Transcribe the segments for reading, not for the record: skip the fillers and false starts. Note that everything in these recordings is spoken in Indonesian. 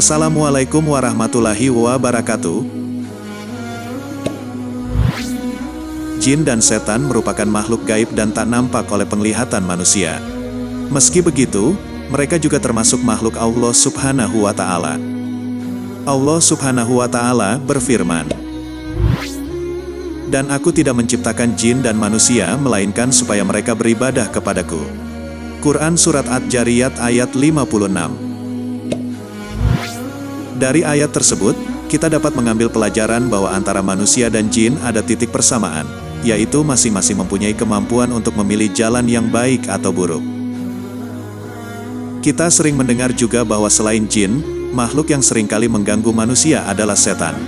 Assalamualaikum warahmatullahi wabarakatuh. Jin dan setan merupakan makhluk gaib dan tak nampak oleh penglihatan manusia. Meski begitu, mereka juga termasuk makhluk Allah Subhanahu wa Ta'ala. Allah Subhanahu wa Ta'ala berfirman, "Dan aku tidak menciptakan jin dan manusia melainkan supaya mereka beribadah kepadaku." Quran Surat Ad-Jariyat ayat 56. Dari ayat tersebut, kita dapat mengambil pelajaran bahwa antara manusia dan jin ada titik persamaan, yaitu masing-masing mempunyai kemampuan untuk memilih jalan yang baik atau buruk. Kita sering mendengar juga bahwa selain jin, makhluk yang seringkali mengganggu manusia adalah setan.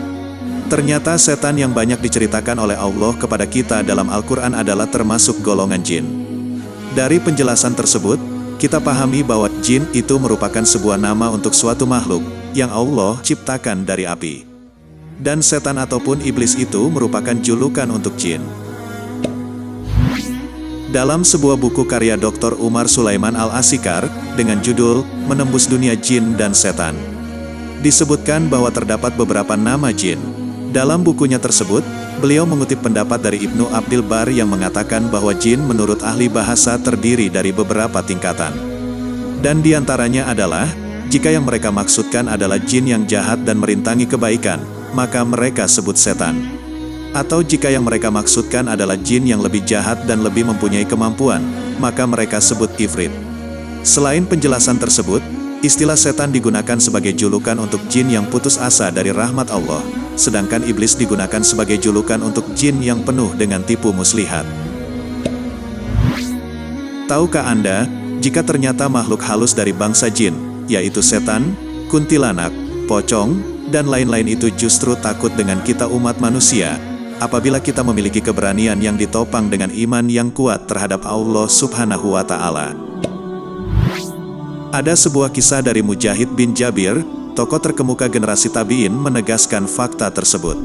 Ternyata setan yang banyak diceritakan oleh Allah kepada kita dalam Al-Quran adalah termasuk golongan jin. Dari penjelasan tersebut, kita pahami bahwa jin itu merupakan sebuah nama untuk suatu makhluk yang Allah ciptakan dari api. Dan setan ataupun iblis itu merupakan julukan untuk jin. Dalam sebuah buku karya Dr. Umar Sulaiman Al-Asikar dengan judul Menembus Dunia Jin dan Setan, disebutkan bahwa terdapat beberapa nama jin. Dalam bukunya tersebut, beliau mengutip pendapat dari Ibnu Abdil Bar yang mengatakan bahwa jin menurut ahli bahasa terdiri dari beberapa tingkatan. Dan diantaranya adalah, jika yang mereka maksudkan adalah jin yang jahat dan merintangi kebaikan, maka mereka sebut setan. Atau jika yang mereka maksudkan adalah jin yang lebih jahat dan lebih mempunyai kemampuan, maka mereka sebut ifrit. Selain penjelasan tersebut, istilah setan digunakan sebagai julukan untuk jin yang putus asa dari rahmat Allah, sedangkan iblis digunakan sebagai julukan untuk jin yang penuh dengan tipu muslihat. Tahukah Anda, jika ternyata makhluk halus dari bangsa jin, yaitu setan, kuntilanak, pocong, dan lain-lain itu justru takut dengan kita umat manusia, apabila kita memiliki keberanian yang ditopang dengan iman yang kuat terhadap Allah Subhanahu wa Ta'ala. Ada sebuah kisah dari Mujahid bin Jabir, tokoh terkemuka generasi tabi'in, menegaskan fakta tersebut.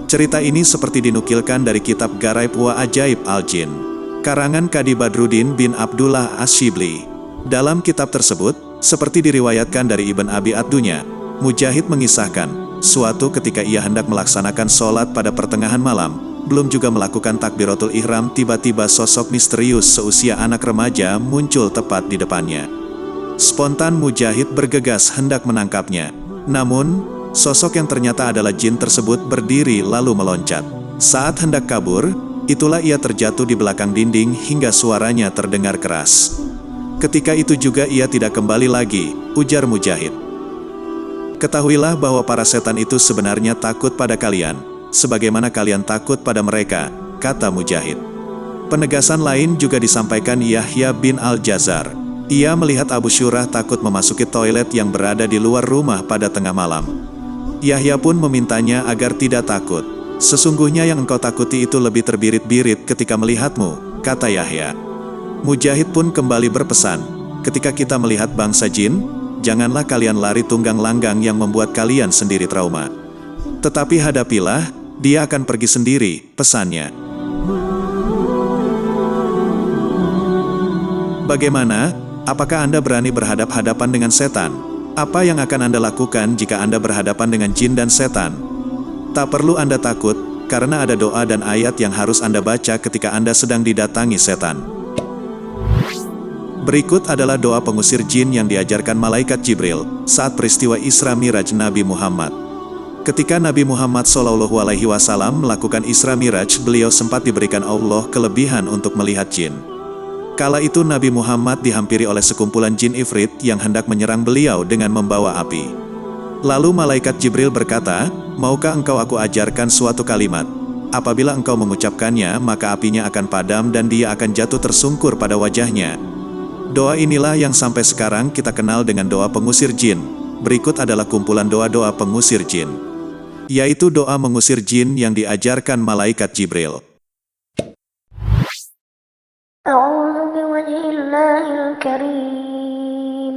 Cerita ini seperti dinukilkan dari kitab Garaib wa Ajaib Al-Jin, karangan Kadi Badruddin bin Abdullah Ash-Shibli. Dalam kitab tersebut, seperti diriwayatkan dari Ibn Abi Ad-Dunya, Mujahid mengisahkan, suatu ketika ia hendak melaksanakan sholat pada pertengahan malam, belum juga melakukan takbiratul ihram, tiba-tiba sosok misterius seusia anak remaja muncul tepat di depannya. Spontan Mujahid bergegas hendak menangkapnya. Namun, sosok yang ternyata adalah jin tersebut berdiri lalu meloncat. Saat hendak kabur, itulah ia terjatuh di belakang dinding hingga suaranya terdengar keras. Ketika itu juga ia tidak kembali lagi, ujar Mujahid. Ketahuilah bahwa para setan itu sebenarnya takut pada kalian, sebagaimana kalian takut pada mereka, kata Mujahid. Penegasan lain juga disampaikan Yahya bin Al-Jazar. Ia melihat Abu Syurah takut memasuki toilet yang berada di luar rumah pada tengah malam. Yahya pun memintanya agar tidak takut. Sesungguhnya yang engkau takuti itu lebih terbirit-birit ketika melihatmu, kata Yahya. Mujahid pun kembali berpesan, ketika kita melihat bangsa jin, janganlah kalian lari tunggang langgang yang membuat kalian sendiri trauma. Tetapi hadapilah, dia akan pergi sendiri, pesannya. Bagaimana? Apakah Anda berani berhadap-hadapan dengan setan? Apa yang akan Anda lakukan jika Anda berhadapan dengan jin dan setan? Tak perlu Anda takut, karena ada doa dan ayat yang harus Anda baca ketika Anda sedang didatangi setan. Berikut adalah doa pengusir jin yang diajarkan malaikat Jibril saat peristiwa Isra Miraj Nabi Muhammad. Ketika Nabi Muhammad SAW melakukan Isra Miraj, beliau sempat diberikan Allah kelebihan untuk melihat jin. Kala itu Nabi Muhammad dihampiri oleh sekumpulan jin ifrit yang hendak menyerang beliau dengan membawa api. Lalu malaikat Jibril berkata, "Maukah engkau aku ajarkan suatu kalimat? Apabila engkau mengucapkannya, maka apinya akan padam dan dia akan jatuh tersungkur pada wajahnya." Doa inilah yang sampai sekarang kita kenal dengan doa pengusir jin. Berikut adalah kumpulan doa-doa pengusir jin, yaitu doa mengusir jin yang diajarkan malaikat Jibril. أعوذ بوجه الله الكريم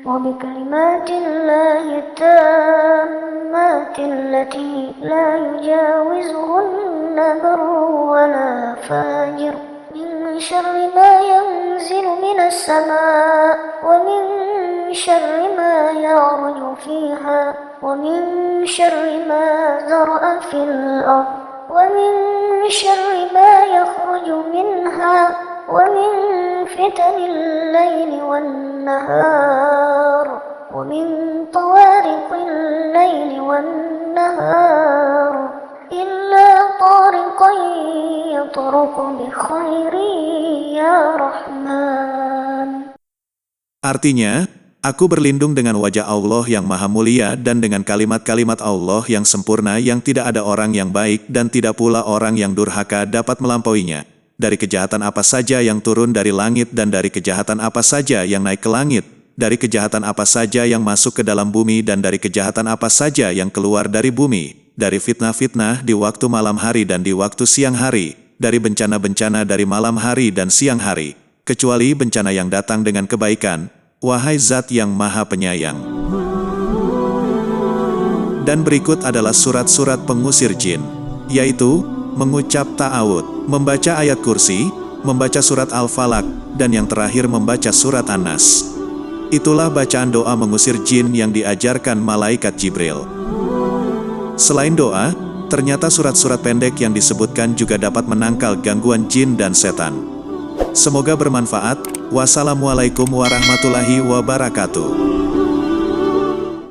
وبكلمات الله التامات التي لا يجاوزهن بر ولا فاجر من شر ما ينزل من السماء ومن شر ما يعرج فيها ومن شر ما ذرأ في الأرض ومن شر ما يخرج منها ومن فتن الليل والنهار ومن طوارق الليل والنهار إلا طارقا يطرق بخير يا رحمن. Artinya, aku berlindung dengan wajah Allah yang maha mulia dan dengan kalimat-kalimat Allah yang sempurna yang tidak ada orang yang baik dan tidak pula orang yang durhaka dapat melampauinya. Dari kejahatan apa saja yang turun dari langit dan dari kejahatan apa saja yang naik ke langit, dari kejahatan apa saja yang masuk ke dalam bumi dan dari kejahatan apa saja yang keluar dari bumi, dari fitnah-fitnah di waktu malam hari dan di waktu siang hari, dari bencana-bencana dari malam hari dan siang hari, kecuali bencana yang datang dengan kebaikan, wahai Zat yang Maha Penyayang. Dan berikut adalah surat-surat pengusir jin, yaitu mengucap ta'awud, membaca ayat kursi, membaca surat Al-Falaq, dan yang terakhir membaca surat An-Nas. Itulah bacaan doa mengusir jin yang diajarkan malaikat Jibril. Selain doa, ternyata surat-surat pendek yang disebutkan juga dapat menangkal gangguan jin dan setan. Semoga bermanfaat. Wassalamualaikum warahmatullahi wabarakatuh.